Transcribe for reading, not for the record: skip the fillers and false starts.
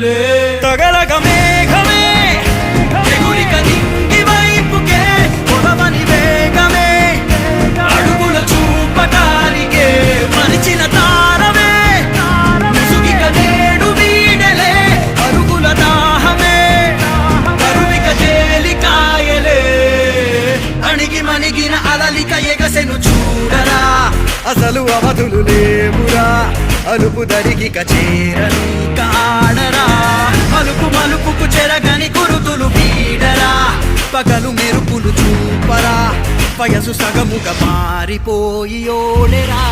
కనులే తగలగ మేఘమే ఎగురిక నింగి వైపుకే పొడవని వేగమే అడుగుల చూపటానికే మరిచిన తారమే ముసుగిక నేడు వీడలే అరుగుల దాహమే కరువిక తేలికాయలే అణిగి మణిగిన అలలిక ఎగసెను చూడరా అసలు అవధులు లేవురా అలుపు దరిగిక చేరని కాడరా మలుపు మలుపుకు చెరగని గురుతులు వీడరా పగలు మెరుపులు చూపరా వయసు సగముగా మారిపోయి ఓడెరా